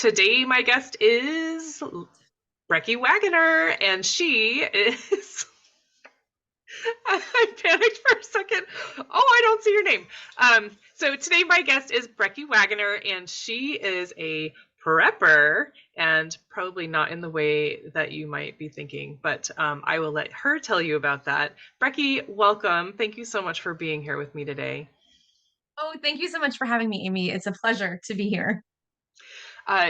Today, my guest is Brecky Wagoner, and she is. I panicked for a second. Oh, I don't see your name. So today, my guest is Brecky Wagoner, and she is a prepper, and probably not in the way that you might be thinking, but I will let her tell you about that. Brecky, welcome. Thank you so much for being here with me today. Oh, thank you so much for having me, Amy. It's a pleasure to be here.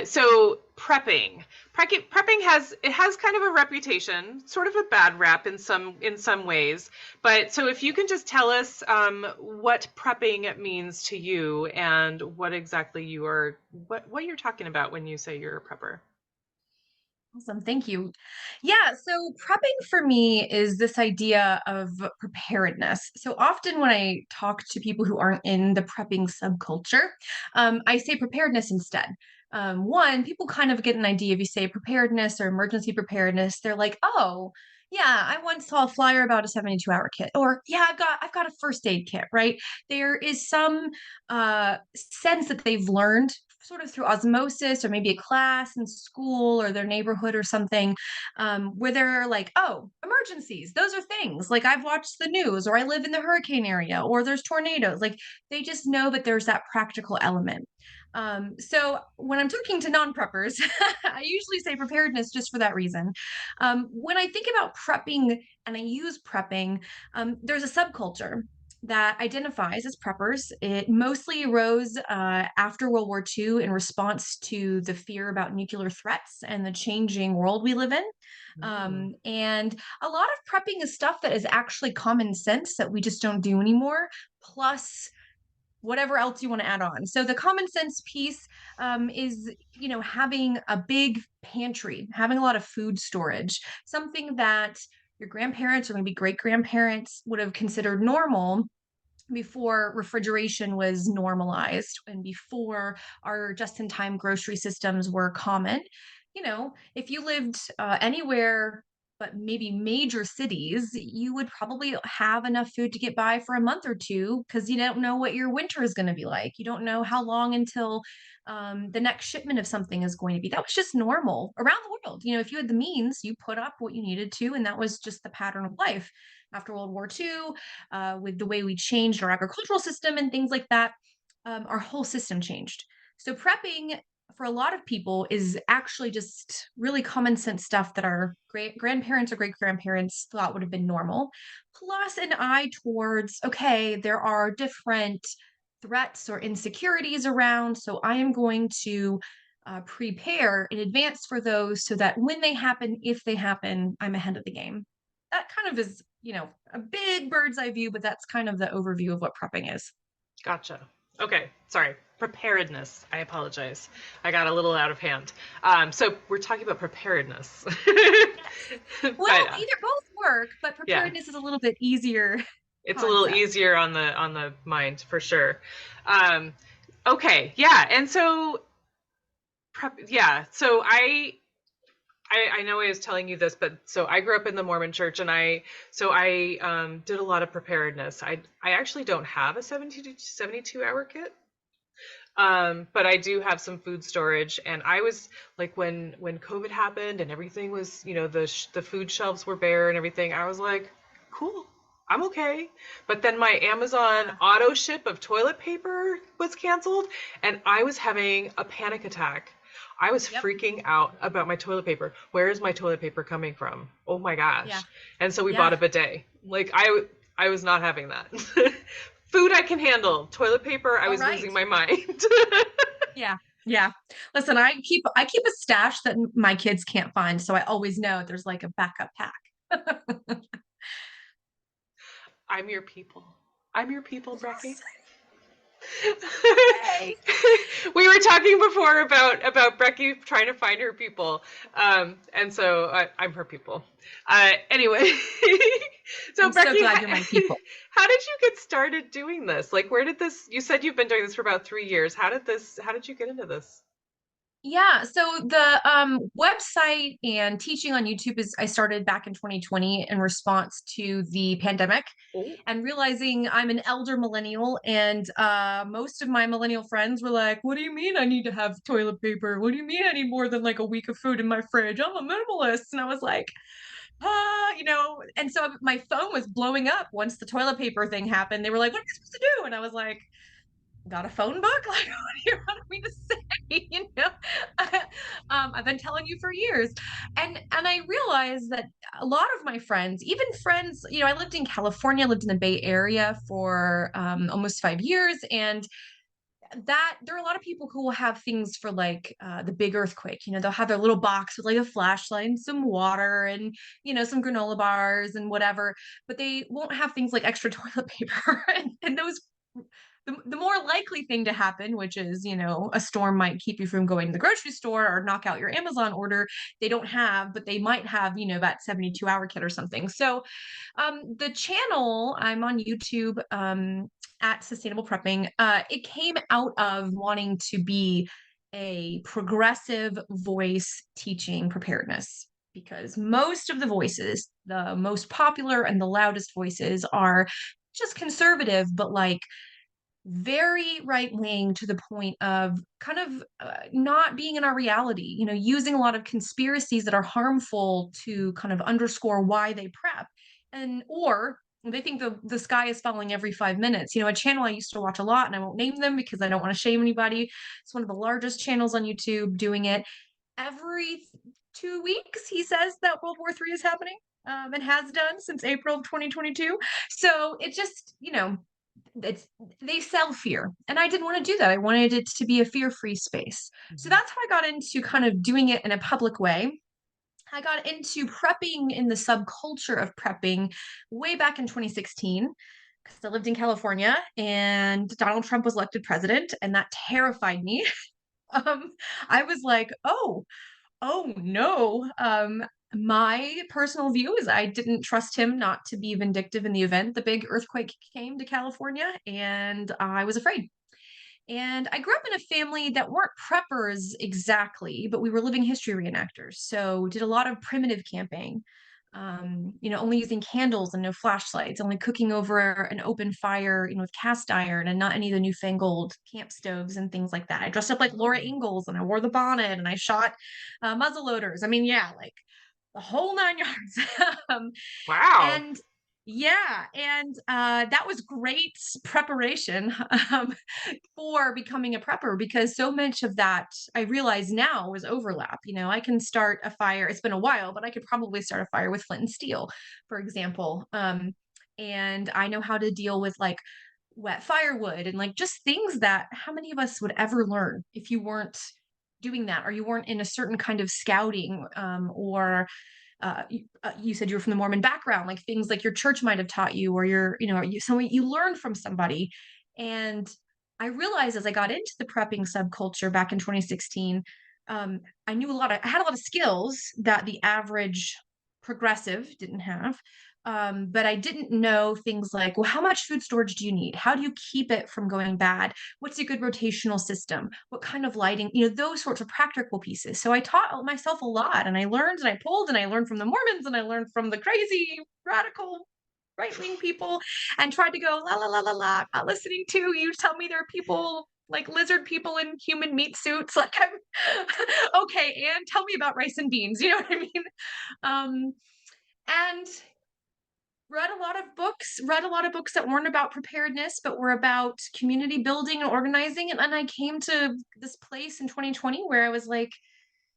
So prepping has kind of a reputation, sort of a bad rap in some ways. But so if you can just tell us what prepping means to you and what exactly what you're talking about when you say you're a prepper. Awesome. Thank you. Yeah. So, prepping for me is this idea of preparedness. So, often when I talk to people who aren't in the prepping subculture, I say preparedness instead. One, people kind of get an idea if you say preparedness or emergency preparedness, they're like, oh, yeah, I once saw a flyer about a 72-hour kit, or yeah, I've got a first aid kit, right? There is some sense that they've learned sort of through osmosis or maybe a class in school or their neighborhood or something, where they're like, oh, emergencies, those are things. Like I've watched the news or I live in the hurricane area or there's tornadoes. Like they just know that there's that practical element. So when I'm talking to non-preppers, I usually say preparedness just for that reason. When I think about prepping and I use prepping, there's a subculture that identifies as preppers. It mostly arose after World War II in response to the fear about nuclear threats and the changing world we live in. Mm. And a lot of prepping is stuff that is actually common sense that we just don't do anymore, plus whatever else you want to add on. So the common sense piece is, having a big pantry, having a lot of food storage, something that your grandparents or maybe great grandparents would have considered normal before refrigeration was normalized and before our just in time grocery systems were common. If you lived anywhere but maybe major cities, you would probably have enough food to get by for a month or two because you don't know what your winter is going to be like. You don't know how long until the next shipment of something is going to be. That was just normal around the world. If you had the means, you put up what you needed to, and that was just the pattern of life. After World War II, with the way we changed our agricultural system and things like that, our whole system changed. So prepping for a lot of people is actually just really common sense stuff that our great grandparents or great grandparents thought would have been normal, plus an eye towards, okay, there are different threats or insecurities around. So I am going to prepare in advance for those so that when they happen, if they happen, I'm ahead of the game. That kind of is, a big bird's eye view, but that's kind of the overview of what prepping is. Gotcha. Okay, sorry. Preparedness. I apologize. I got a little out of hand. So we're talking about preparedness. Yes. but Well, either both work, but yeah, preparedness is a little bit easier it's a little concept. easier on the mind for sure. Um, okay, yeah, and so yeah, so I know I was telling you this, but so I grew up in the Mormon church, and I did a lot of preparedness. I actually don't have a 72 hour kit. But I do have some food storage, and I was like, when COVID happened and everything was, the food shelves were bare and everything, I was like, cool, I'm okay. But then my Amazon Yeah. auto ship of toilet paper was canceled, and I was having a panic attack. I was Yep. freaking out about my toilet paper. Where is my toilet paper coming from? Oh my Yeah. gosh. And so we bought Yeah. a bidet. Like I was not having that. Food I can handle. Toilet paper, I All was right. losing my mind. Yeah. Yeah. Listen, I keep a stash that my kids can't find, so I always know there's like a backup pack. I'm your people. I'm your people, Brecky. Yes. Yay. We were talking before about Brecky trying to find her people, and so I'm her people. Anyway, so I'm so Brecky, glad you're my people. how did you get started doing this? Like, where did this? You said you've been doing this for about 3 years. How did this? How did you get into this? Yeah, so the website and teaching on YouTube is I started back in 2020 in response to the pandemic Oh, and realizing I'm an elder millennial and most of my millennial friends were like, "What do you mean I need to have toilet paper? What do you mean I need more than like a week of food in my fridge? I'm a minimalist." And I was like, and so my phone was blowing up once the toilet paper thing happened. They were like, "What am I supposed to do?" And I was like, got a phone book? Like, what do you want me to say? You know, I've been telling you for years, and I realized that a lot of my friends, even friends, I lived in California, lived in the Bay Area for almost 5 years, and that there are a lot of people who will have things for like the big earthquake. They'll have their little box with like a flashlight and some water and some granola bars and whatever, but they won't have things like extra toilet paper and those the more likely thing to happen, which is, a storm might keep you from going to the grocery store or knock out your Amazon order, they don't have, but they might have, that 72-hour kit or something. So, the channel, I'm on YouTube at Sustainable Prepping, it came out of wanting to be a progressive voice teaching preparedness because most of the voices, the most popular and the loudest voices, are just conservative, but like very right wing to the point of kind of not being in our reality, using a lot of conspiracies that are harmful to kind of underscore why they prep. And, or they think the sky is falling every 5 minutes. A channel I used to watch a lot, and I won't name them because I don't want to shame anybody. It's one of the largest channels on YouTube doing it. Every 2 weeks, he says that World War III is happening and has done since April of 2022. So it just, it's they sell fear, and I didn't want to do that. I wanted it to be a fear-free space. So mhm. that's how I got into kind of doing it in a public way. I got into prepping in the subculture of prepping way back in 2016 because I lived in California and Donald Trump was elected president, and that terrified me. um, I was like, oh no. My personal view is I didn't trust him not to be vindictive in the event the big earthquake came to California, and I was afraid. And I grew up in a family that weren't preppers exactly, but we were living history reenactors. So did a lot of primitive camping. Only using candles and no flashlights, only cooking over an open fire, with cast iron and not any of the newfangled camp stoves and things like that. I dressed up like Laura Oh, Ingalls and I wore the bonnet and I shot muzzle loaders. I mean, yeah, like the whole 9 yards. um, wow. and yeah, and that was great preparation for becoming a prepper because so much of that I realize now was overlap. I can start a fire. It's been a while, but I could probably start a fire with flint and steel, for example. And I know how to deal with like wet firewood and like just things that how many of us would ever learn if you weren't doing that or you weren't in a certain kind of scouting or you said you were from the Mormon background, like things like your church might have taught you, or you learned from somebody. And I realized as I got into the prepping subculture back in 2016, I had a lot of skills that the average progressive didn't have. But I didn't know things like, well, how much food storage do you need? How do you keep it from going bad? What's a good rotational system? What kind of lighting? Those sorts of practical pieces. So I taught myself a lot and I learned and I pulled and I learned from the Mormons and I learned from the crazy radical right wing people and tried to go la la la la la. I'm not listening to you. Tell me there are people like lizard people in human meat suits. Like I'm okay. And tell me about rice and beans. You know what I mean? Um, and read a lot of books that weren't about preparedness but were about community building and organizing, and then I came to this place in 2020 where I was like,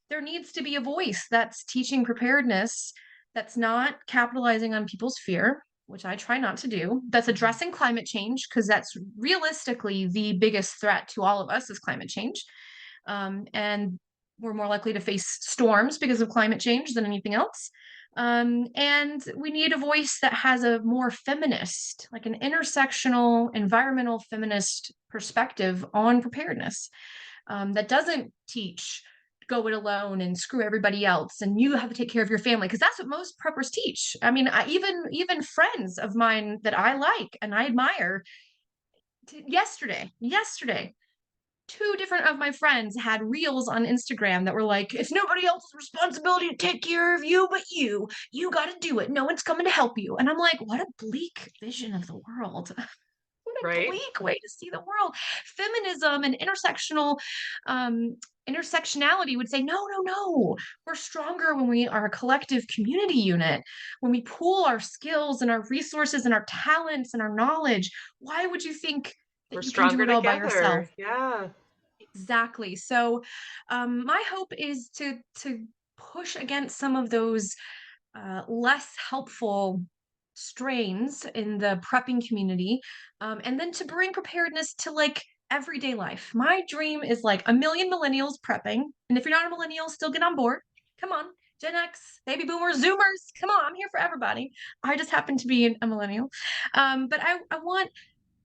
there needs to be a voice that's teaching preparedness, that's not capitalizing on people's fear, which I try not to do, that's Mhm. addressing climate change because that's realistically the biggest threat to all of us is climate change. And we're more likely to face storms because of climate change than anything else. And we need a voice that has a more feminist, like an intersectional, environmental feminist perspective on preparedness, that doesn't teach go it alone and screw everybody else and you have to take care of your family because that's what most preppers teach. I mean, even friends of mine that I like and I admire yesterday two different of my friends had reels on Instagram that were like, it's nobody else's responsibility to take care of you but you. You got to do it. No one's coming to help you. And I'm like, what a bleak vision of the world. What a Right? bleak way to see the world. Feminism and um, intersectionality would say, no, no, no. We're stronger when we are a collective community unit, when we pool our skills and our resources and our talents and our knowledge. Why would you think We're that you can do stronger it all by yourself? together. Yeah. Exactly. So, my hope is to push against some of those less helpful strains in the prepping community, and then to bring preparedness to like everyday life. My dream is like a million millennials prepping, and if you're not a millennial, still get on board. Come on, Gen X, baby boomers, Zoomers, come on, I'm here for everybody. I just happen to be a millennial, but I want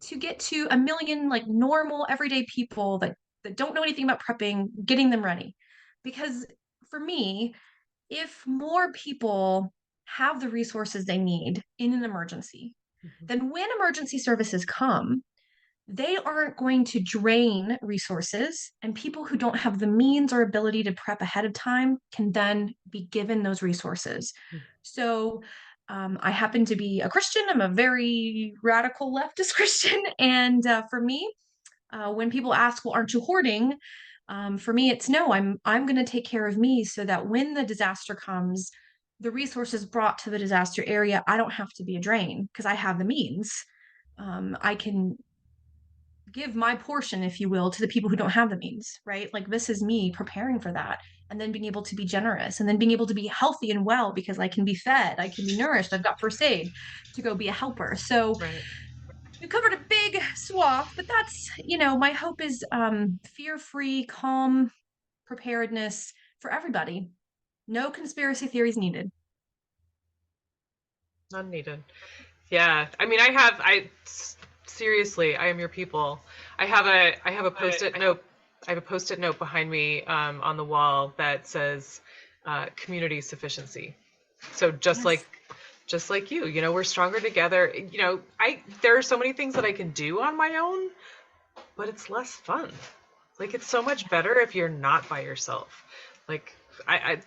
to get to a million like normal everyday people that don't know anything about prepping, getting them ready. Because for me, if more people have the resources they need in an emergency, Mhm. then when emergency services come, they aren't going to drain resources, and people who don't have the means or ability to prep ahead of time can then be given those resources. So, I happen to be a Christian. I'm a very radical leftist Christian. And for me, when people ask, well, aren't you hoarding? For me, it's no, I'm going to take care of me so that when the disaster comes, the resources brought to the disaster area, I don't have to be a drain because I have the means. I can give my portion, if you will, to the people who don't have the means, right? Like this is me preparing for that and then being able to be generous and then being able to be healthy and well because I can be fed, I can be nourished, I've got first aid to go be a helper. So Right. we covered a big swath, but that's, my hope is fear-free, calm preparedness for everybody. No conspiracy theories needed. None needed. Yeah. I mean, seriously, I am your people. I have a post-it note. I have a post-it note behind me on the wall that says community sufficiency. So Yes. just like you know, we're stronger together. You know, there are so many things that I can do on my own, but it's less fun. Like it's so much better if you're not by yourself. Like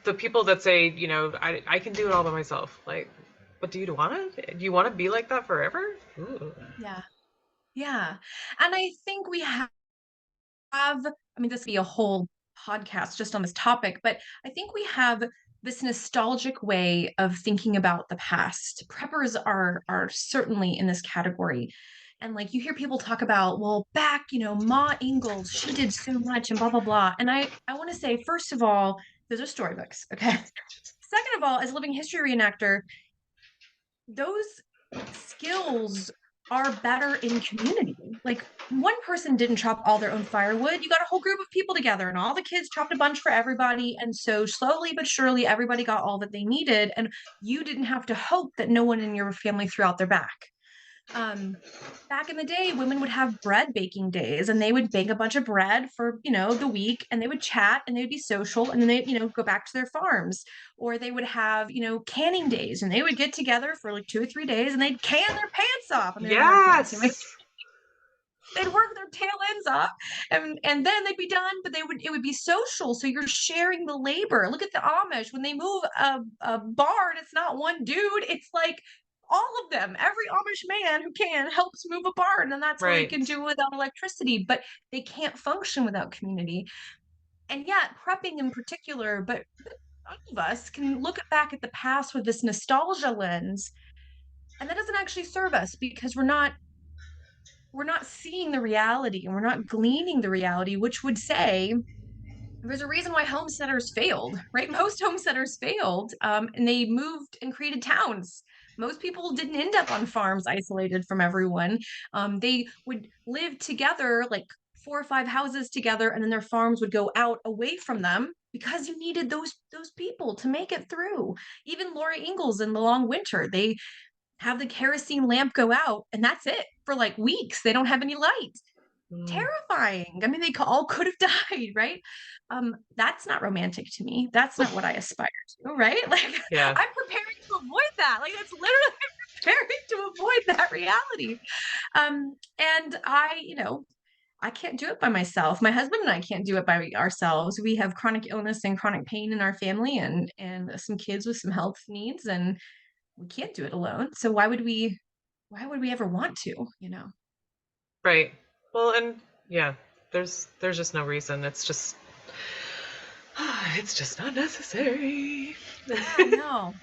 the people that say, you know, I can do it all by myself. Like, but do you want to? Do you want to be like that forever? Ooh. Yeah. Yeah. And I think we I mean, this would be a whole podcast just on this topic, but I think we have this nostalgic way of thinking about the past. Preppers are certainly in this category. And like you hear people talk about, well, back, Ma Ingalls, she did so much and blah, blah, blah. And I want to say, first of all, those are storybooks. Okay. Second of all, as a living history reenactor, those skills are better in community. Like one person didn't chop all their own firewood. You got a whole group of people together, and all the kids chopped a bunch for everybody. And so slowly but surely, everybody got all that they needed. And you didn't have to hope that no one in your family threw out their back. Um, Back in the day, women would have bread baking days and they would bake a bunch of bread for, the week, and they would chat and they'd be social, and then they, go back to their farms. Or they would have, canning days and they would get together for like 2 or 3 days and they'd can their pants off. I mean, they weren't fancy. Yes. They'd work their tail ends off, and then they'd be done, but it would be social. So you're sharing the labor. Look at the Amish. When they move a barn, it's not one dude, it's like all of them. Every Amish man who can helps move a barn, and that's how they Right. can do it without electricity, but they can't function without community. And yet prepping in particular, but all of us can look back at the past with this nostalgia lens, and that doesn't actually serve us because we're not seeing the reality and we're not gleaning the reality, which would say there's a reason why homesteaders failed, right? Most homesteaders failed, and they moved and created towns. Most people didn't end up on farms isolated from everyone. They would live together, like 4 or 5 houses together, and then their farms would go out away from them because you needed those people to make it through. Even Laura Ingalls in The Long Winter, they have the kerosene lamp go out, and that's it for like weeks. They don't have any light. Mm, Terrifying. I mean, they all could have died, right? That's not romantic to me. That's not what I aspire to, right? Like yeah. I'm preparing to avoid that. Like that's literally preparing to avoid that reality. And I I can't do it by myself. My husband and I can't do it by ourselves. We have chronic illness and chronic pain in our family, and some kids with some health needs, and we can't do it alone. So why would we ever want to, you know? Right. Well, and yeah, there's just no reason. It's just it's just not necessary. Yeah, no.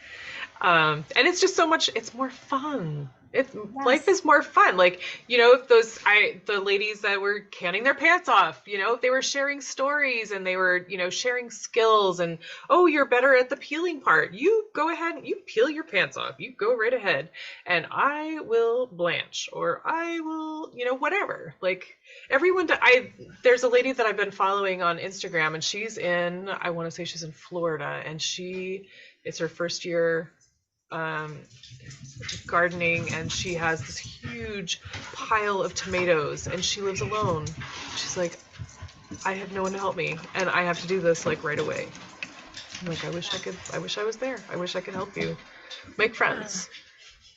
And it's just so much. It's more fun. It's life Yes. is more fun. Like, if the ladies that were canning their pants off, they were sharing stories, and they were sharing skills, and oh, you're better at the peeling part. You go ahead and you peel your pants off. You go right ahead, and I will blanch, or I will whatever. Like, there's a lady that I've been following on Instagram, and I want to say she's in Florida, and it's her first year um, gardening, and she has this huge pile of tomatoes, and she lives alone. She's like, I have no one to help me, and I have to do this like right away. I'm like, I wish I was there. I wish I could help you. Make Yeah. friends.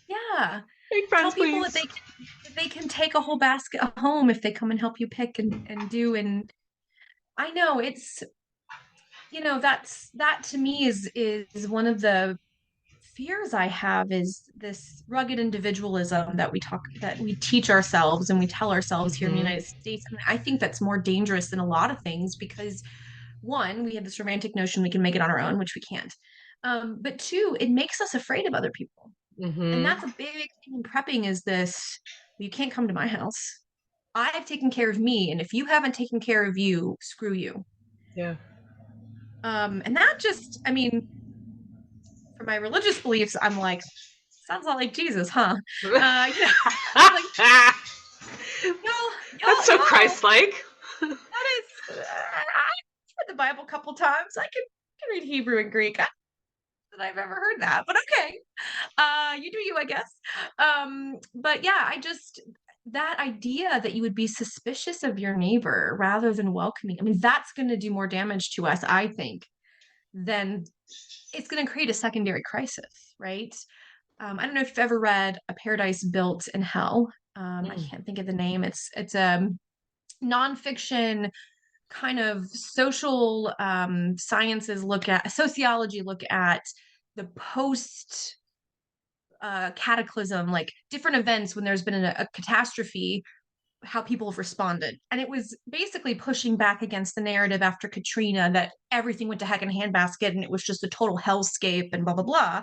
Yeah. Make Tell friends, people that please. they can take a whole basket home if they come and help you pick and do. And I know it's, that to me is one of the fears I have, is this rugged individualism that we teach ourselves and we tell ourselves here in the Hmm. United States. And I think that's more dangerous than a lot of things because one, we have this romantic notion we can make it on our own, which we can't. But two, it makes us afraid of other people. And Hmm. that's a big thing in prepping, is this, you can't come to my house. I've taken care of me, and if you haven't taken care of you, screw you. Yeah. And that just, I mean, for my religious beliefs, I'm like, sounds a lot like Jesus, huh? You know, I'm like, That's so Christ-like. that is, I've read the Bible a couple times. I can read Hebrew and Greek. I don't know that I've ever heard that, but okay. You do you, I guess. But yeah, that idea that you would be suspicious of your neighbor rather than welcoming, I mean, that's going to do more damage to us, I think, than it's going to create a secondary crisis, right? I don't know if you've ever read A Paradise Built in Hell. I Mm. can't think of the name. It's a nonfiction kind of social sociology look at the post cataclysm, like different events when there's been a catastrophe, how people have responded. And it was basically pushing back against the narrative after Katrina that everything went to heck in a handbasket and it was just a total hellscape and blah, blah, blah.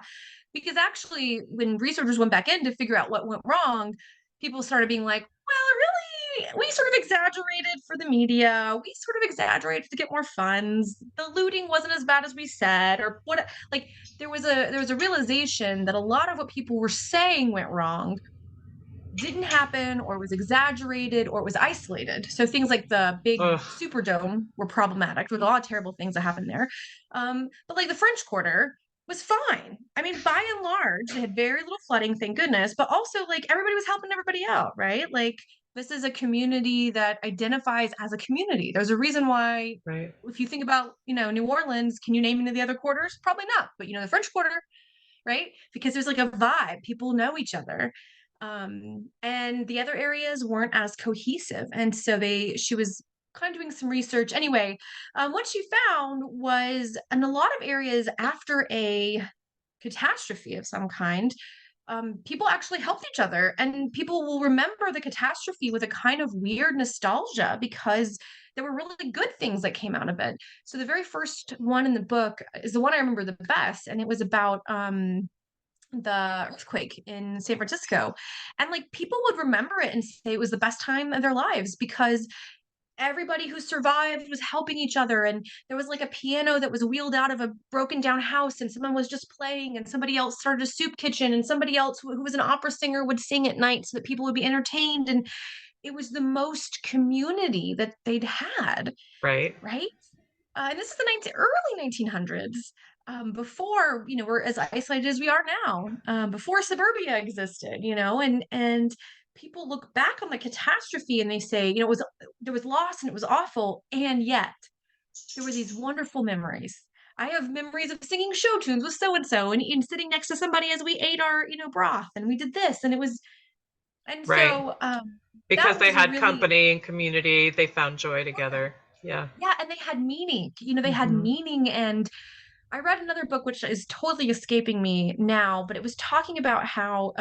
Because actually, when researchers went back in to figure out what went wrong, people started being like, well, really, we sort of exaggerated for the media. We sort of exaggerated to get more funds. The looting wasn't as bad as we said, or what. Like there was a realization that a lot of what people were saying went wrong didn't happen, or was exaggerated, or it was isolated. So things like the big Ugh. Superdome were problematic. There was a lot of terrible things that happened there. But like the French Quarter was fine. I mean, by and large, they had very little flooding, thank goodness, but also like everybody was helping everybody out, right? Like this is a community that identifies as a community. There's a reason why, Right. if you think about, New Orleans, can you name any of the other quarters? Probably not. But the French Quarter, right? Because there's like a vibe. People know each other. And the other areas weren't as cohesive. And so she was kind of doing some research. Anyway, what she found was in a lot of areas after a catastrophe of some kind, people actually helped each other, and people will remember the catastrophe with a kind of weird nostalgia because there were really good things that came out of it. So the very first one in the book is the one I remember the best, and it was about the earthquake in San Francisco. And like people would remember it and say it was the best time of their lives because everybody who survived was helping each other, and there was like a piano that was wheeled out of a broken down house and someone was just playing, and somebody else started a soup kitchen, and somebody else who was an opera singer would sing at night so that people would be entertained. And it was the most community that they'd had, Right. right? And this is the early 1900s, before we're as isolated as we are now, before suburbia existed, and people look back on the catastrophe and they say, there was loss and it was awful, and yet there were these wonderful memories. I have memories of singing show tunes with so and so, and sitting next to somebody as we ate our broth, and we did this, and it was, and Right. so Because that they was a had really, company and community, they found joy together. Yeah. yeah, and they had meaning. They had Hmm. meaning. And I read another book which is totally escaping me now, but it was talking about how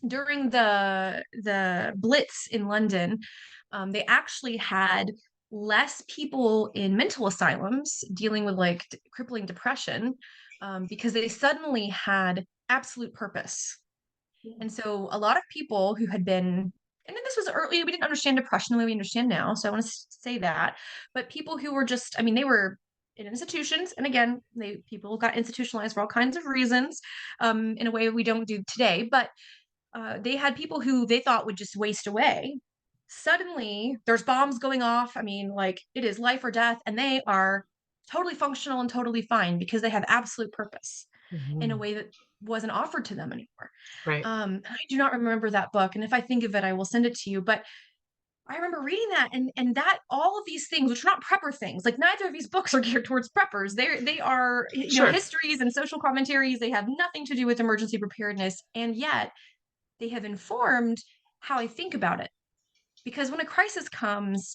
during the Blitz in London, they actually had less people in mental asylums dealing with like crippling depression, because they suddenly had absolute purpose. And so a lot of people who had been, and this was early, we didn't understand depression the way we understand now. So I want to say that. But people who were just, I mean, they were in institutions. And again, people got institutionalized for all kinds of reasons, in a way we don't do today. But they had people who they thought would just waste away. Suddenly, there's bombs going off. I mean, like it is life or death, and they are totally functional and totally fine because they have absolute purpose in a Hmm. way that wasn't offered to them anymore. Right. I do not remember that book, and if I think of it, I will send it to you. But I remember reading that, and that all of these things, which are not prepper things, like neither of these books are geared towards preppers. They are, Sure. histories and social commentaries. They have nothing to do with emergency preparedness, and yet they have informed how I think about it. Because when a crisis comes,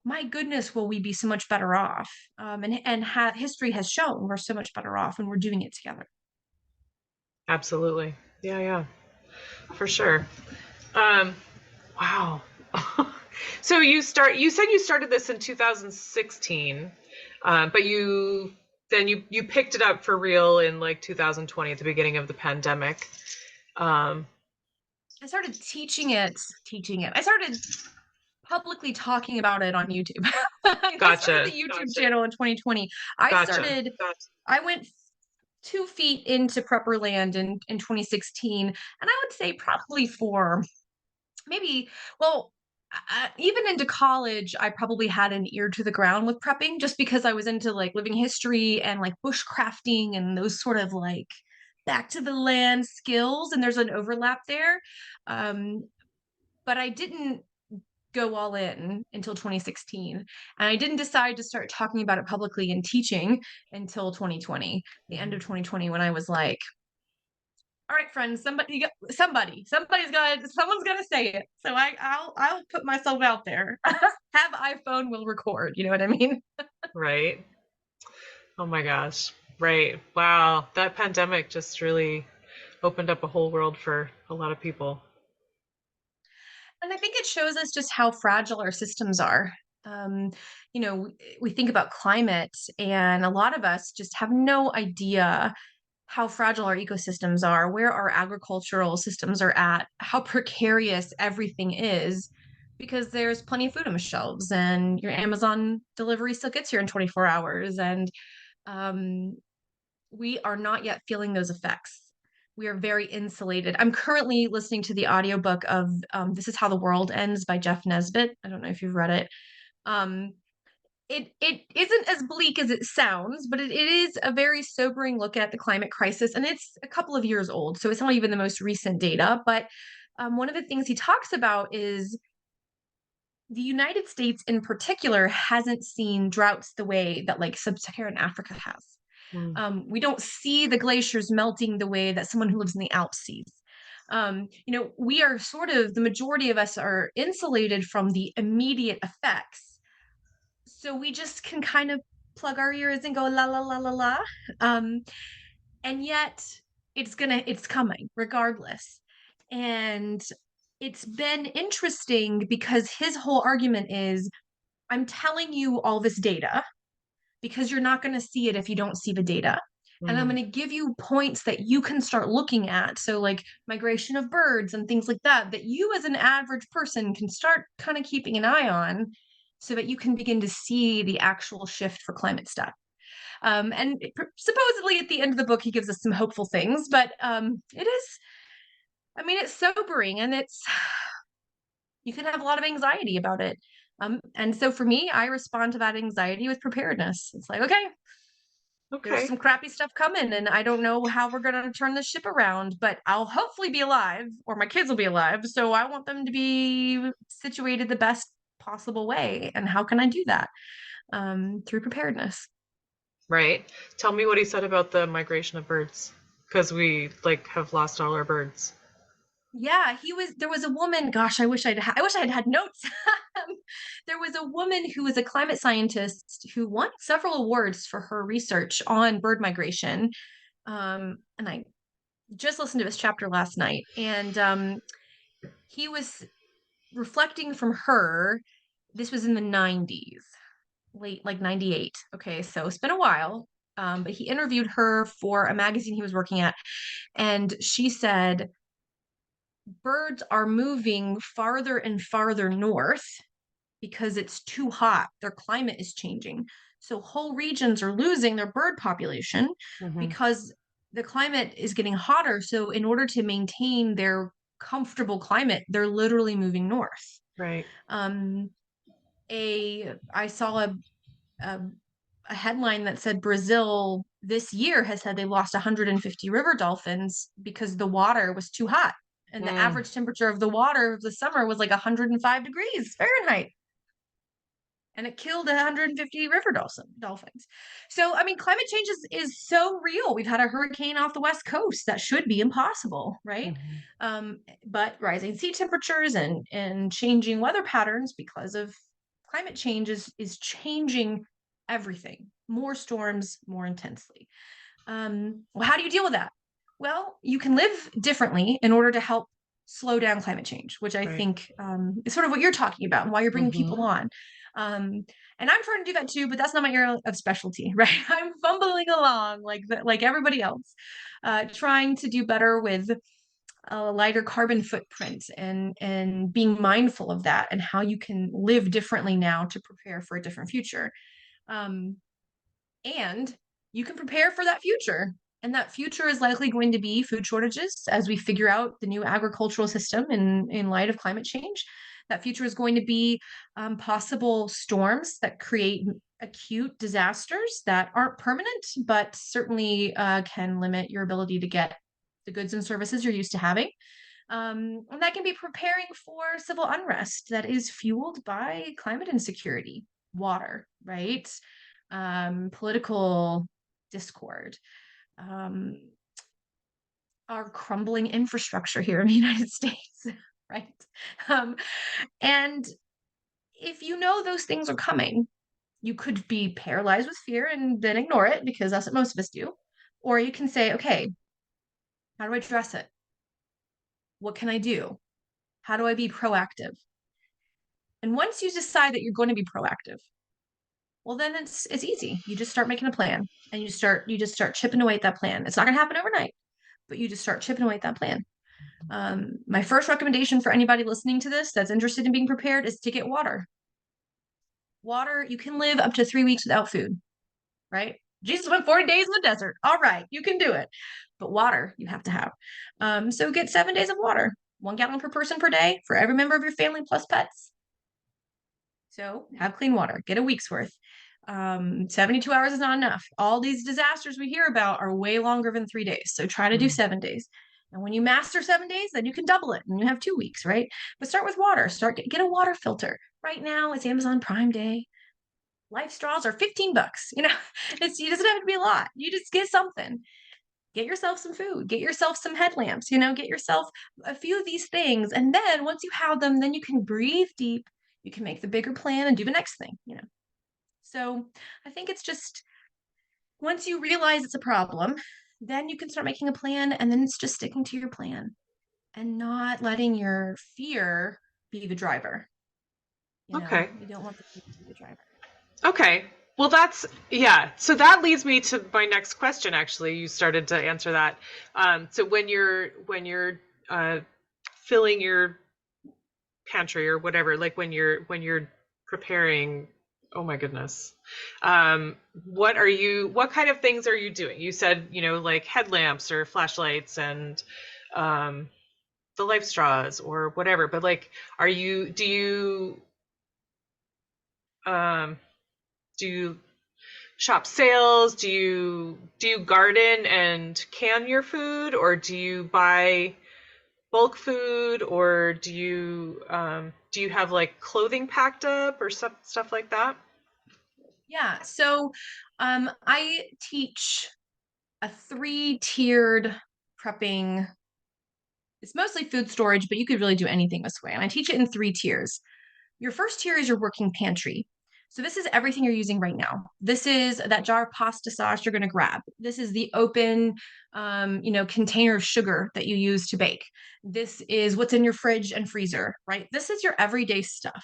my goodness, will we be so much better off? History has shown we're so much better off when we're doing it together. Absolutely. Yeah, yeah, for sure. Um, wow. So you said you started this in 2016, but you picked it up for real in like 2020 at the beginning of the pandemic. Um, I started teaching it. I started publicly talking about it on YouTube. I started the gotcha. YouTube channel in 2020. I Gotcha. started, I went 2 feet into prepper land in 2016. And I would say probably for maybe, well, even into college, I probably had an ear to the ground with prepping just because I was into like living history and like bushcrafting and those sort of like back to the land skills. And there's an overlap there. Um, but I didn't go all in until 2016. And I didn't decide to start talking about it publicly and teaching until 2020, the end of Mhm. 2020, when I was like, all right, friends, someone's gonna say it. So I'll put myself out there. Have iPhone will record. You know what I mean? Right. Oh my gosh. Right. Wow. That pandemic just really opened up a whole world for a lot of people. And I think it shows us just how fragile our systems are. Um, we think about climate, and a lot of us just have no idea how fragile our ecosystems are, where our agricultural systems are at, how precarious everything is, because there's plenty of food on the shelves, and your Amazon delivery still gets here in 24 hours. And um, we are not yet feeling those effects. We are very insulated. I'm currently listening to the audiobook of This Is How the World Ends by Jeff Nesbitt. I don't know if you've read it. Um, it isn't as bleak as it sounds, but it is a very sobering look at the climate crisis, and it's a couple of years old, so it's not even the most recent data. But one of the things he talks about is the United States, in particular, hasn't seen droughts the way that like sub-Saharan Africa has. Mm. We don't see the glaciers melting the way that someone who lives in the Alps sees. We are sort of, the majority of us are insulated from the immediate effects. So we just can kind of plug our ears and go la la la la la. Um, and yet it's coming regardless. And it's been interesting because his whole argument is, I'm telling you all this data because you're not going to see it if you don't see the data. And I'm Mm. going to give you points that you can start looking at. So, like migration of birds and things like that, that you as an average person can start kind of keeping an eye on so that you can begin to see the actual shift for climate stuff. And supposedly at the end of the book, he gives us some hopeful things, but it is, I mean, it's sobering, and you can have a lot of anxiety about it. And so for me, I respond to that anxiety with preparedness. It's like, okay, there's Okay. some crappy stuff coming, and I don't know how we're going to turn this ship around, but I'll hopefully be alive, or my kids will be alive. So I want them to be situated the best possible way. And how can I do that? Through preparedness. Right. Tell me what he said about the migration of birds, because we like have lost all our birds. Yeah, there was a woman, gosh, I wish I had had notes. There was a woman who was a climate scientist who won several awards for her research on bird migration. And I just listened to his chapter last night, and he was reflecting from her. This was in the 90s, late like 98. Okay, so it's been a while. But he interviewed her for a magazine he was working at, and she said birds are moving farther and farther north because it's too hot. Their climate is changing. So whole regions are losing their bird population Mm-hmm. because the climate is getting hotter. So in order to maintain their comfortable climate, they're literally moving north. Right. Um, I saw a a headline that said Brazil this year has said they lost 150 river dolphins because the water was too hot. And the Mm. average temperature of the water of the summer was like 105 degrees Fahrenheit. And it killed 150 river dolphins. So, I mean, climate change is so real. We've had a hurricane off the West Coast that should be impossible, right? Mhm. But rising sea temperatures and changing weather patterns because of climate change is changing everything. More storms, more intensely. Well, how do you deal with that? Well, you can live differently in order to help slow down climate change, which I Right. think is sort of what you're talking about and why you're bringing Mm-hmm. people on. And I'm trying to do that too, but that's not my area of specialty, right? I'm fumbling along like everybody else, trying to do better with a lighter carbon footprint and being mindful of that and how you can live differently now to prepare for a different future. Um, and you can prepare for that future. And that future is likely going to be food shortages as we figure out the new agricultural system in light of climate change. That future is going to be possible storms that create acute disasters that aren't permanent, but certainly can limit your ability to get the goods and services you're used to having. And that can be preparing for civil unrest that is fueled by climate insecurity, water, right? Political discord, um, our crumbling infrastructure here in the United States, right? Um, and if you know those things are coming, you could be paralyzed with fear and then ignore it because that's what most of us do. Or you can say, okay, how do I address it? What can I do? How do I be proactive? And once you decide that you're going to be proactive, well, then it's easy. You just start making a plan and you just start chipping away at that plan. It's not going to happen overnight, but you just start chipping away at that plan. My first recommendation for anybody listening to this that's interested in being prepared is to get water. Water, you can live up to 3 weeks without food, right? Jesus went 40 days in the desert. All right, you can do it. But water you have to have. So get 7 days of water, 1 gallon per person per day for every member of your family plus pets. So have clean water, get a week's worth. 72 hours is not enough. All these disasters we hear about are way longer than 3 days. So try to do 7 days. And when you master 7 days, then you can double it and you have 2 weeks, right? But start with water. Get a water filter. Right now, it's Amazon Prime Day. Life straws are 15 bucks. It doesn't have to be a lot. You just get something. Get yourself some food, get yourself some headlamps, get yourself a few of these things. And then once you have them, then you can breathe deep. You can make the bigger plan and do the next thing. So I think it's just once you realize it's a problem, then you can start making a plan and then it's just sticking to your plan and not letting your fear be the driver. Okay. You don't want the fear to be the driver. Okay. Well, yeah. So that leads me to my next question. Actually, you started to answer that. So when you're filling your pantry or whatever, like when you're preparing, oh my goodness, what kind of things are you doing? You said, like headlamps or flashlights and um, the life straws or whatever. But like, um, do you shop sales? Do you garden and can your food, or do you buy bulk food, or do you have like clothing packed up or stuff like that? Yeah. So I teach a 3-tiered prepping It's mostly food storage, but you could really do anything this way. And I teach it in 3 tiers. Your first tier is your working pantry. So this is everything you're using right now. This is that jar of pasta sauce you're going to grab. This is the open, container of sugar that you use to bake. This is what's in your fridge and freezer, right? This is your everyday stuff.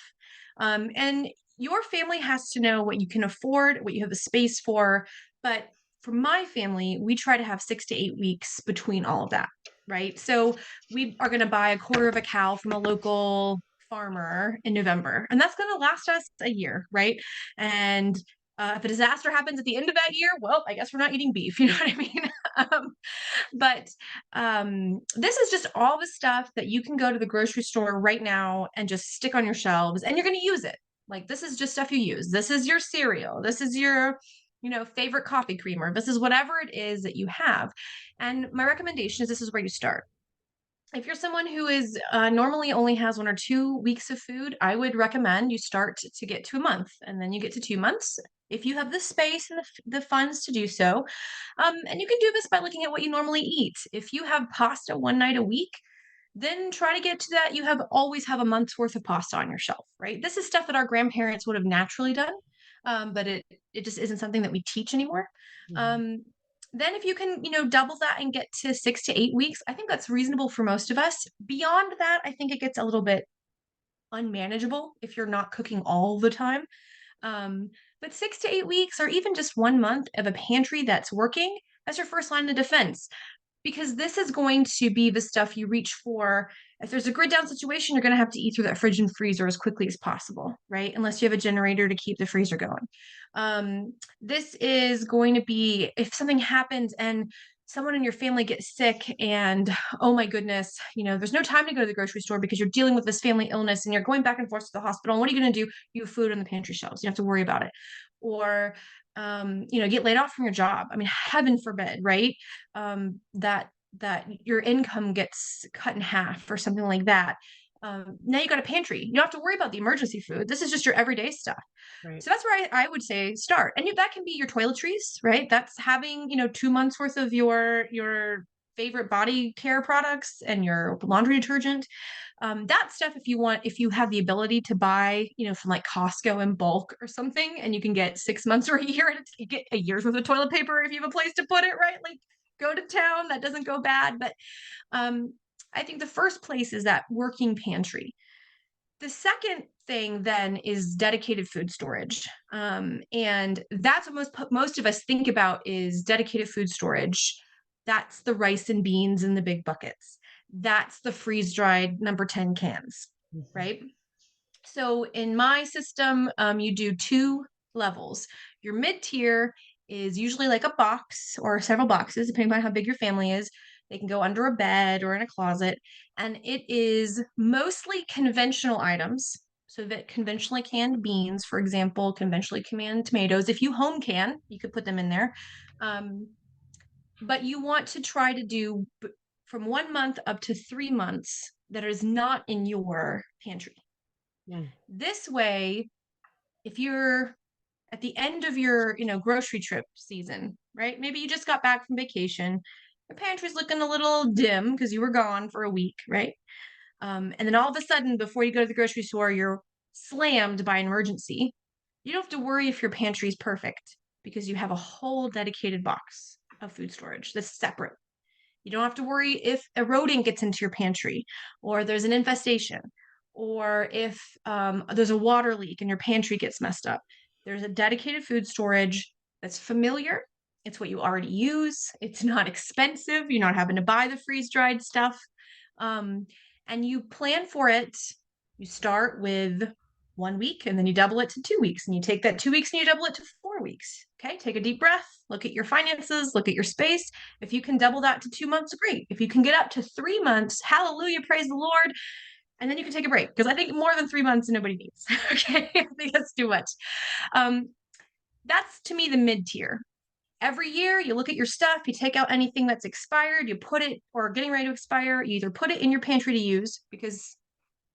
And your family has to know what you can afford, what you have the space for. But for my family, we try to have 6 to 8 weeks between all of that, right? So we are going to buy a quarter of a cow from a local farmer in November, and that's going to last us a year, right? And if a disaster happens at the end of that year, well, I guess we're not eating beef. You know what I mean? um, but this is just all the stuff that you can go to the grocery store right now and just stick on your shelves, and you're going to use it. Like, this is just stuff you use. This is your cereal. This is your, favorite coffee creamer. This is whatever it is that you have. And my recommendation is this is where you start. If you're someone who is normally only has 1 or 2 weeks of food, I would recommend you start to get to a month, and then you get to 2 months if you have the space and the funds to do so. And you can do this by looking at what you normally eat. If you have pasta one night a week, then try to get to that. You have always have a month's worth of pasta on your shelf, right? This is stuff that our grandparents would have naturally done, but it just isn't something that we teach anymore. Mhm. Um, then if you can, double that and get to 6 to 8 weeks, I think that's reasonable for most of us. Beyond that, I think it gets a little bit unmanageable if you're not cooking all the time. But 6 to 8 weeks, or even just 1 month of a pantry that's working, that's your first line of defense, because this is going to be the stuff you reach for. If there's a grid down situation, you're going to have to eat through that fridge and freezer as quickly as possible, right? Unless you have a generator to keep the freezer going. This is going to be if something happens and someone in your family gets sick, and oh my goodness, there's no time to go to the grocery store because you're dealing with this family illness and you're going back and forth to the hospital. And what are you going to do? You have food on the pantry shelves. You don't have to worry about it. Or get laid off from your job. I mean, heaven forbid, right? That your income gets cut in half or something like that. Now you got a pantry. You don't have to worry about the emergency food. This is just your everyday stuff. Right. So that's where I would say start. And that can be your toiletries, right? That's having, 2 months worth of your favorite body care products and your laundry detergent. That stuff, if you have the ability to buy, from like Costco in bulk or something, and you can get 6 months or a year, and you get a year's worth of toilet paper if you have a place to put it, right? Like, go to town. That doesn't go bad. But um, I think the first place is that working pantry. The second thing then is dedicated food storage. And that's what most of us think about is dedicated food storage. That's the rice and beans in the big buckets. That's the freeze dried number 10 cans, Mhm. right? So in my system, you do 2 levels. Your mid tier is usually like a box or several boxes, depending on how big your family is. They can go under a bed or in a closet. And it is mostly conventional items. So that conventionally canned beans, for example, conventionally canned tomatoes. If you home can, you could put them in there. Um, but you want to try to do from 1 month up to 3 months that is not in your pantry. Mm. This way, if you're at the end of your, grocery trip season, right? Maybe you just got back from vacation. Your pantry's looking a little dim because you were gone for a week, right? And then all of a sudden, before you go to the grocery store, you're slammed by an emergency. You don't have to worry if your pantry is perfect because you have a whole dedicated box of food storage that's separate. You don't have to worry if a rodent gets into your pantry, or there's an infestation, or if there's a water leak and your pantry gets messed up. There's a dedicated food storage that's familiar. It's what you already use. It's not expensive. You're not having to buy the freeze dried stuff. Um, and you plan for it. You start with 1 week, and then you double it to 2 weeks, and you take that 2 weeks and you double it to 4 weeks. Okay, take a deep breath, look at your finances, look at your space. If you can double that to 2 months, great. If you can get up to 3 months, hallelujah, praise the Lord. And then you can take a break, because I think more than 3 months nobody needs. Okay, I think that's too much. Um, that's to me the mid tier. Every year, you look at your stuff, you take out anything that's expired, you put it or getting ready to expire, you either put it in your pantry to use, because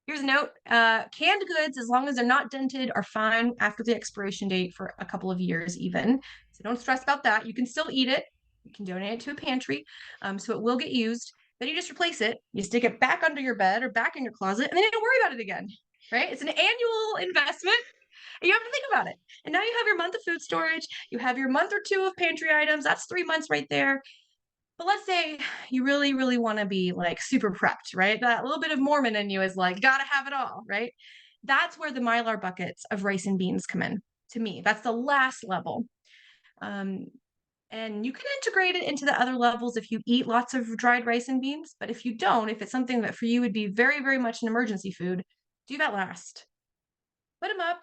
here's a note, canned goods, as long as they're not dented, are fine after the expiration date for a couple of years even. So don't stress about that. You can still eat it. You can donate it to a pantry, so it will get used. Then you just replace it. You stick it back under your bed or back in your closet, and then you don't worry about it again, right? It's an annual investment. And you have to think about it. And now you have your month of food storage. You have your month or two of pantry items. That's 3 months right there. But let's say you really, really want to be like super prepped, right? That little bit of Mormon in you is like, gotta have it all, right? That's where the Mylar buckets of rice and beans come in to me. That's the last level. Um, and you can integrate it into the other levels if you eat lots of dried rice and beans. But if you don't, if it's something that for you would be very, very much an emergency food, do that last. Put them up,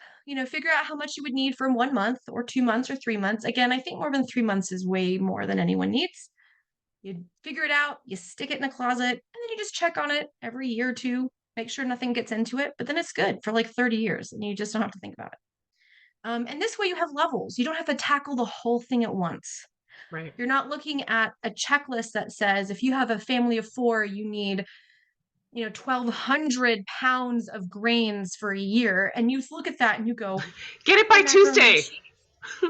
figure out how much you would need for 1 month or 2 months or 3 months. Again, I think more than 3 months is way more than anyone needs. You figure it out, you stick it in a closet, and then you just check on it every year or two, make sure nothing gets into it. But then it's good for like 30 years and you just don't have to think about it. And this way you have levels. You don't have to tackle the whole thing at once. Right. You're not looking at a checklist that says if you have a family of four, you need 1,200 pounds of grains for a year. And you look at that and you go, Get it my by macaroni and Tuesday. cheese.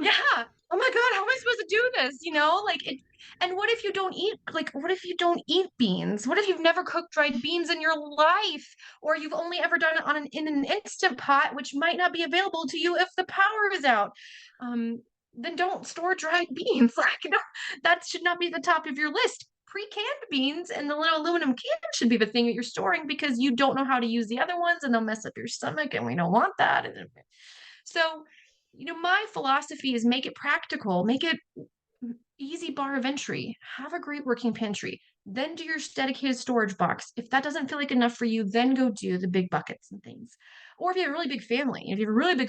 Yeah. Oh my God, how am I supposed to do this? Like it. And what if you don't eat, what if you don't eat beans? What if you've never cooked dried beans in your life? Or you've only ever done it in an instant pot, which might not be available to you if the power is out. Then don't store dried beans. That should not be the top of your list. Pre-canned beans and the little aluminum can should be the thing that you're storing because you don't know how to use the other ones and they'll mess up your stomach and we don't want that. So, my philosophy is make it practical, make it easy bar of entry, have a great working pantry, then do your dedicated storage box. If that doesn't feel like enough for you, then go do the big buckets and things. Or if you have a really big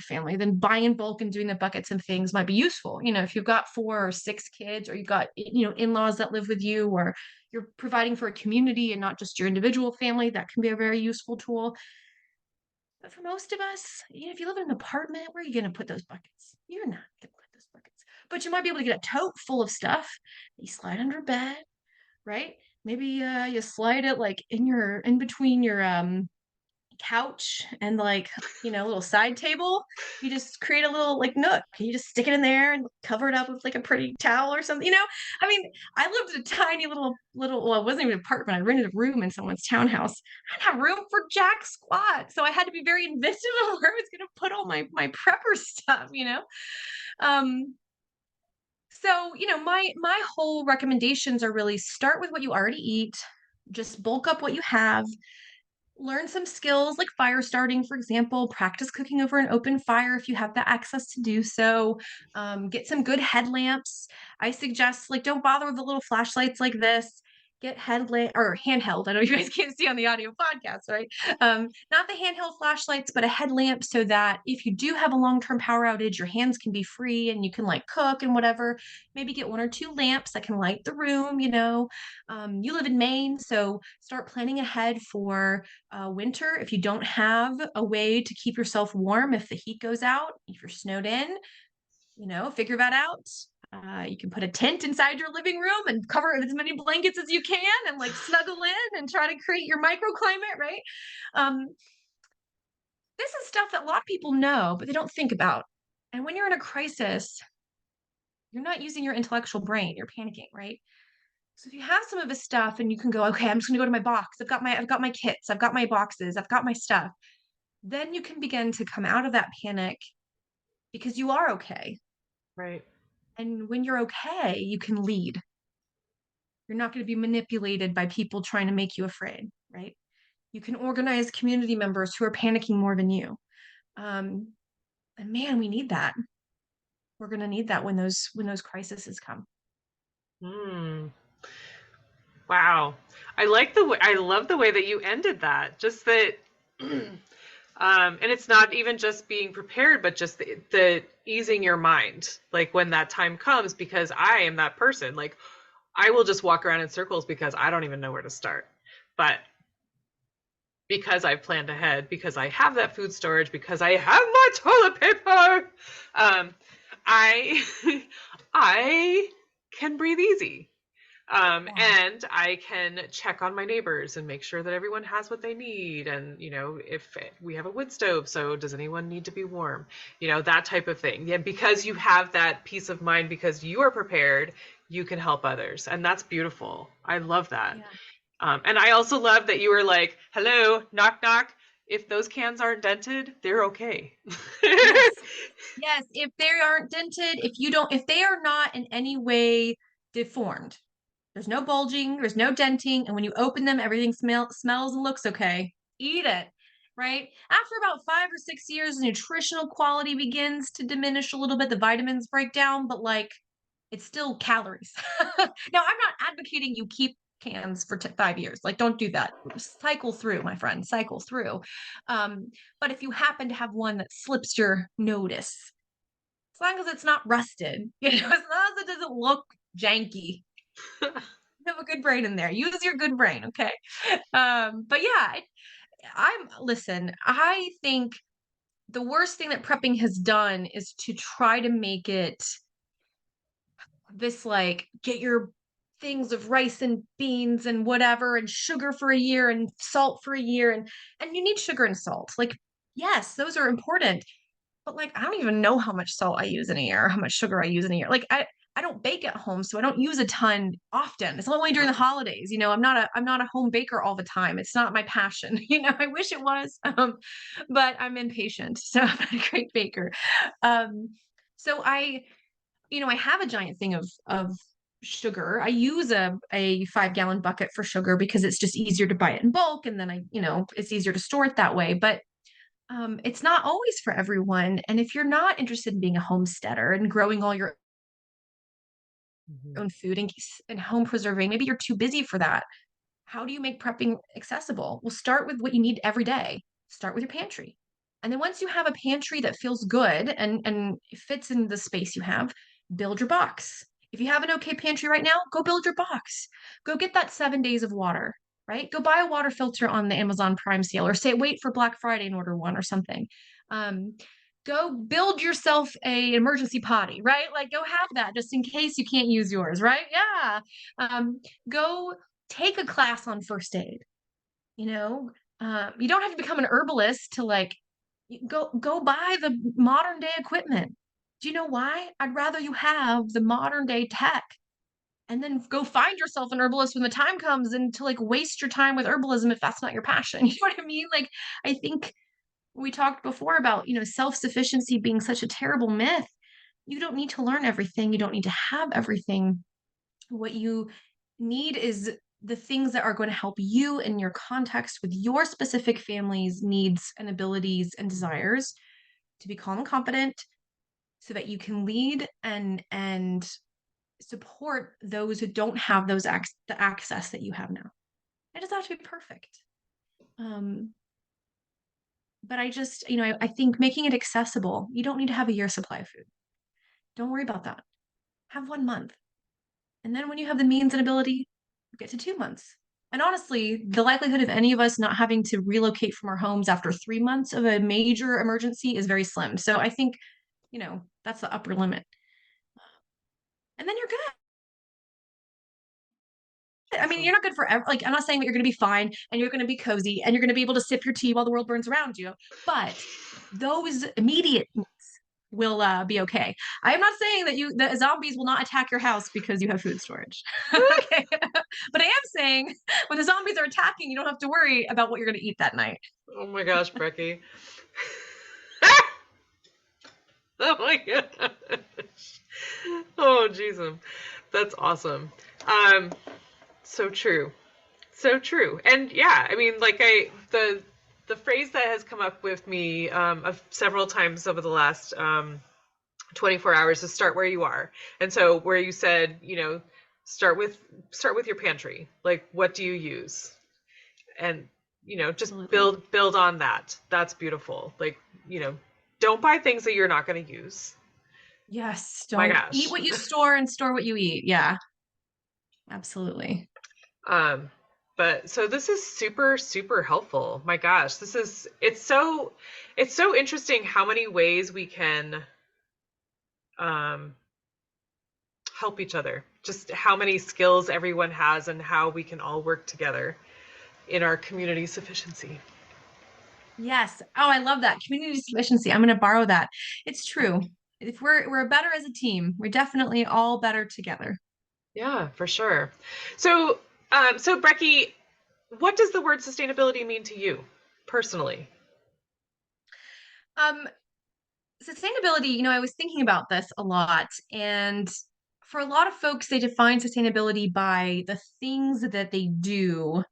family, then buying in bulk and doing the buckets and things might be useful. If you've got 4 or 6 kids, or you've got, in-laws that live with you, or you're providing for a community and not just your individual family, that can be a very useful tool. But for most of us, if you live in an apartment, where are you going to put those buckets? You're not going to put those buckets. But you might be able to get a tote full of stuff that you slide under bed, right? Maybe you slide it like in between your couch and a little side table. You just create a little nook. You just stick it in there and cover it up with a pretty towel or something. I mean, I lived in a tiny little. Well, it wasn't even an apartment. I rented a room in someone's townhouse. I didn't have room for jack squat, so I had to be very inventive of where I was going to put all my prepper stuff. Um, so my whole recommendations are really start with what you already eat. Just bulk up what you have, learn some skills like fire starting, for example, practice cooking over an open fire if you have the access to do so. Get some good headlamps. I suggest don't bother with the little flashlights like this. Get headlamp or handheld. I know you guys can't see on the audio podcast, right? Not the handheld flashlights, but a headlamp so that if you do have a long-term power outage, your hands can be free and you can cook and whatever. Maybe get 1 or 2 lamps that can light the room. You live in Maine, so start planning ahead for winter. If you don't have a way to keep yourself warm, if the heat goes out, if you're snowed in, figure that out. You can put a tent inside your living room and cover it with as many blankets as you can and snuggle in and try to create your microclimate, right? This is stuff that a lot of people know, but they don't think about. And when you're in a crisis, you're not using your intellectual brain, you're panicking, right? So if you have some of this stuff and you can go, okay, I'm just gonna go to my box. I've got my kits, I've got my boxes, I've got my stuff. Then you can begin to come out of that panic because you are okay. Right. And when you're okay, you can lead. You're not going to be manipulated by people trying to make you afraid, right? You can organize community members who are panicking more than you. And man, we need that. We're going to need that when those crises come. Hmm. Wow. I love the way that you ended that. Just that and it's not even just being prepared, but just the easing your mind, when that time comes, because I am that person. I will just walk around in circles because I don't even know where to start. But because I've planned ahead, because I have that food storage, because I have my toilet paper, I I can breathe easy. And I can check on my neighbors and make sure that everyone has what they need. And, if we have a wood stove, so does anyone need to be warm? That type of thing. Yeah, because you have that peace of mind, because you are prepared, you can help others. And that's beautiful. I love that. Yeah. And I also love that you were like, hello, knock, knock. If those cans aren't dented, they're okay. Yes. Yes, if they aren't dented, if they are not in any way deformed, there's no bulging, there's no denting, and when you open them, everything smells and looks okay. Eat it, right? After about 5 or 6 years, the nutritional quality begins to diminish a little bit. The vitamins break down, but like it's still calories. Now, I'm not advocating you keep cans for 5 years. Like, don't do that. Cycle through, my friend. Cycle through. But if you happen to have one that slips your notice, as long as it's not rusted, as long as it doesn't look janky, you have a good brain in there. Use your good brain, okay? But yeah, listen, I think the worst thing that prepping has done is to try to make it this like get your things of rice and beans and whatever and sugar for a year and salt for a year and you need sugar and salt. Like yes, those are important, but like I don't even know how much salt I use in a year, how much sugar I use in a year. Like I don't bake at home, so I don't use a ton often. It's only during the holidays. I'm not a home baker all the time. It's not my passion. I wish it was, but I'm impatient, so I'm not a great baker. So I have a giant thing of sugar. I use a 5 gallon bucket for sugar because it's just easier to buy it in bulk, and then it's easier to store it that way. But it's not always for everyone. And if you're not interested in being a homesteader and growing all your Mhm. own food and home preserving, maybe you're too busy for that. How do you make prepping accessible? Well, start with what you need every day. Start with your pantry. And then once you have a pantry that feels good and fits in the space you have, build your box. If you have an okay pantry right now, go build your box. Go get that 7 days of water, right? Go buy a water filter on the Amazon Prime sale or say wait for Black Friday and order one or something. Um, Go build yourself a emergency potty, right? Like go have that just in case you can't use yours, right? Yeah. Go take a class on first aid. You know, you don't have to become an herbalist to like go buy the modern day equipment. Do you know why? I'd rather you have the modern day tech and then go find yourself an herbalist when the time comes and to like waste your time with herbalism if that's not your passion. You know what I mean? Like I think we talked before about, self-sufficiency being such a terrible myth. You don't need to learn everything. You don't need to have everything. What you need is the things that are going to help you in your context with your specific family's needs and abilities and desires to be calm and competent so that you can lead and support those who don't have the access that you have now. It doesn't have to be perfect. Um, but I just, I think making it accessible, you don't need to have a year supply of food. Don't worry about that. Have 1 month. And then when you have the means and ability, get to 2 months. And honestly, the likelihood of any of us not having to relocate from our homes after 3 months of a major emergency is very slim. So I think, that's the upper limit. And then you're good. I mean, Awesome. you're not good forever. Like, I'm not saying that you're going to be fine and you're going to be cozy and you're going to be able to sip your tea while the world burns around you. But those immediate needs will be okay. I am not saying that zombies will not attack your house because you have food storage. Okay. But I am saying when the zombies are attacking, you don't have to worry about what you're going to eat that night. Oh my gosh, Brecky. Oh my gosh. Oh, Jesus. That's awesome. Um, so true. So true. And yeah, I mean, like the phrase that has come up with me several times over the last 24 hours is start where you are. And so where you said, start with your pantry. Like what do you use? And just Absolutely. build on that. That's beautiful. Like, don't buy things that you're not going to use. Yes. My Don't eat gosh. what you store and store what you eat. Yeah, absolutely. Um, but so this is super, super helpful. My gosh, it's so interesting how many ways we can um, help each other. Just how many skills everyone has and how we can all work together in our community sufficiency. Yes. Oh, I love that. Community sufficiency. I'm going to borrow that. It's true. If we're better as a team, we're definitely all better together. Yeah, for sure. So, so Brecky, what does the word sustainability mean to you personally? Um, Sustainability, I was thinking about this a lot, and for a lot of folks, they define sustainability by the things that they do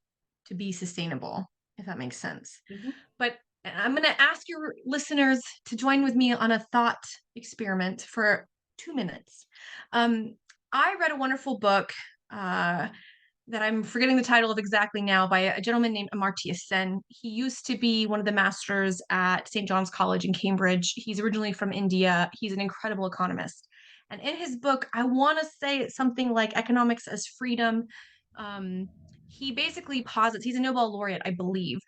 to be sustainable, if that makes sense. Mm-hmm. But I'm going to ask your listeners to join with me on a thought experiment for 2 minutes. Um, I read a wonderful book uh, that I'm forgetting the title of exactly now by a gentleman named Amartya Sen. He used to be one of the masters at St. John's College in Cambridge. He's originally from India. He's an incredible economist. And in his book, I want to say it's something like Economics as Freedom. Um, he basically posits, he's a Nobel laureate, I believe.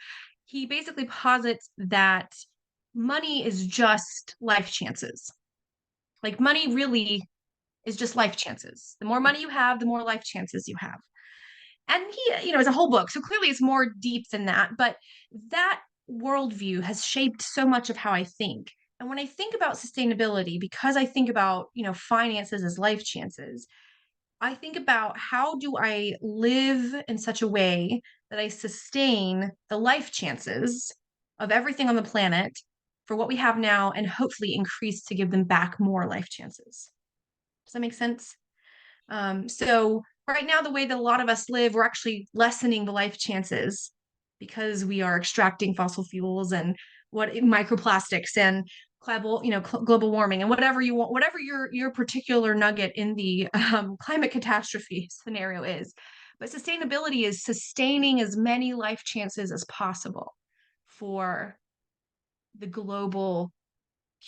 He basically posits that money is just life chances. Like money really is just life chances. The more money you have, the more life chances you have. And he, is a whole book. So clearly it's more deep than that. But that worldview has shaped so much of how I think. And when I think about sustainability, because I think about, finances as life chances, I think about how do I live in such a way that I sustain the life chances of everything on the planet for what we have now and hopefully increase to give them back more life chances. Does that make sense? So right now, the way that a lot of us live, we're actually lessening the life chances because we are extracting fossil fuels and what microplastics and global warming and whatever you want, whatever your particular nugget in the climate catastrophe scenario is. But sustainability is sustaining as many life chances as possible for the global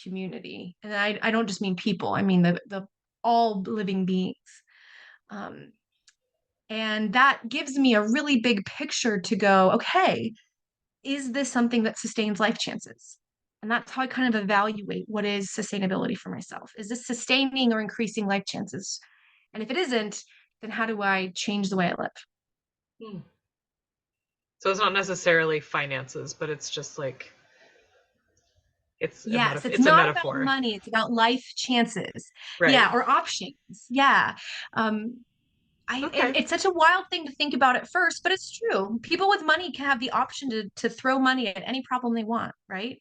community. And I don't just mean people, I mean the all living beings. Um, and that gives me a really big picture to go, okay, is this something that sustains life chances? And that's how I kind of evaluate what is sustainability for myself. Is this sustaining or increasing life chances? And if it isn't, then how do I change the way I live? Hmm. So it's not necessarily finances, but it's just like Yes, it's it's a not about metaphor. money, it's about life chances. Right. Yeah, or options. Yeah. Um, Okay. it's such a wild thing to think about at first, but it's true. People with money can have the option to throw money at any problem they want, right?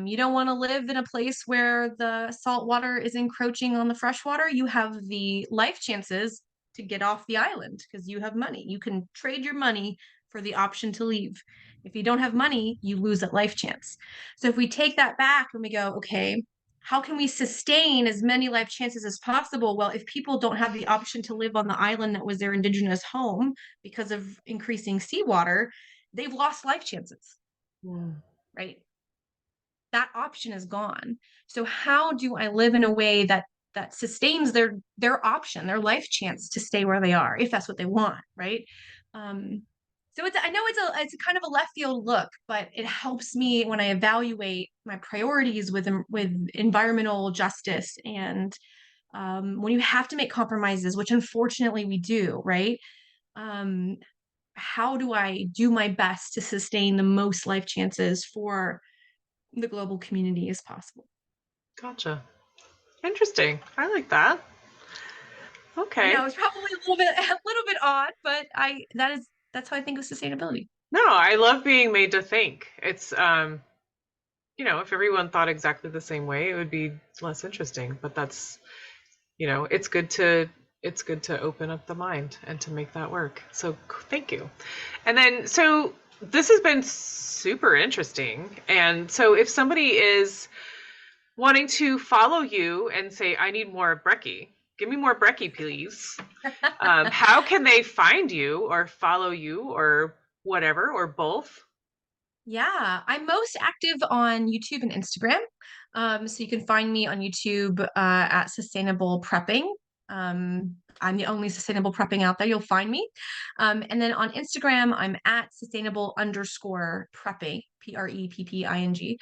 You don't want to live in a place where the salt water is encroaching on the fresh water. You have the life chances to get off the island because you have money. You can trade your money for the option to leave. If you don't have money, you lose that life chance. So if we take that back and we go, okay, how can we sustain as many life chances as possible? Well, if people don't have the option to live on the island that was their indigenous home because of increasing seawater, they've lost life chances, Hmm. right? That option is gone. So how do I live in a way that sustains their option, their life chance to stay where they are, if that's what they want, right? Um, so I know it's a kind of a left field look, but it helps me when I evaluate my priorities with environmental justice and when you have to make compromises, which unfortunately we do, right? Um, how do I do my best to sustain the most life chances for the global community as possible? Gotcha. Interesting. I like that. I know Okay. it's probably a little bit a little bit odd, but that's how I think of sustainability. No, I love being made to think. It's if everyone thought exactly the same way, it would be less interesting. But that's, it's good to open up the mind and to make that work. So thank you. And then so this has been super interesting. And so if somebody is wanting to follow you and say, I need more Brekke, give me more Brekke, please. How can they find you or follow you or whatever or both? Yeah, I'm most active on YouTube and Instagram. So you can find me on YouTube at Sustainable Prepping. I'm the only sustainable prepping out there. You'll find me. And then on Instagram, I'm at sustainable underscore prepping, Prepping.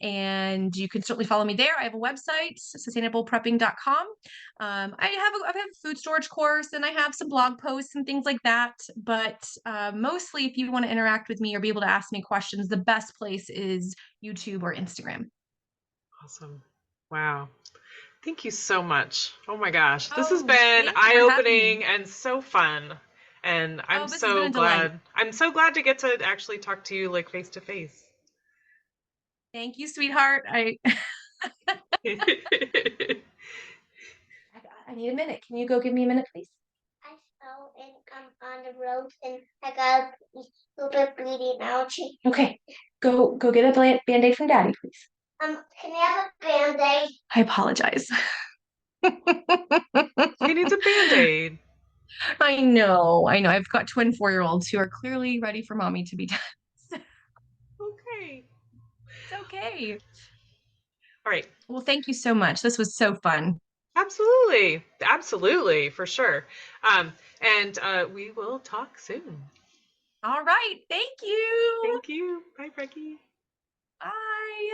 And you can certainly follow me there. I have a website, sustainableprepping.com. I have a food storage course and I have some blog posts and things like that. But mostly, if you want to interact with me or be able to ask me questions, the best place is YouTube or Instagram. Awesome. Wow. Thank you so much. Oh my gosh. This has Oh, been thank you for having me. eye-opening and so fun. And I'm this has been so a delight. glad. I'm so glad to get to actually talk to you like face to face. Thank you, sweetheart. I need a minute. Can you go give me a minute, please? I fell and I'm on the road and I got a little bit bleeding ouch. Okay, go get a band-aid from Daddy, please. Can I have a band-aid? I apologize. He needs a Band-Aid. I know. I've got twin 4-year-olds who are clearly ready for mommy to be done. Okay. It's okay. All right. Well, thank you so much. This was so fun. Absolutely. Absolutely, for sure. And we will talk soon. All right. Thank you. Thank you. Bye, Brekke. Bye.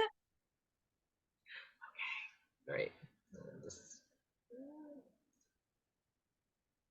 All right.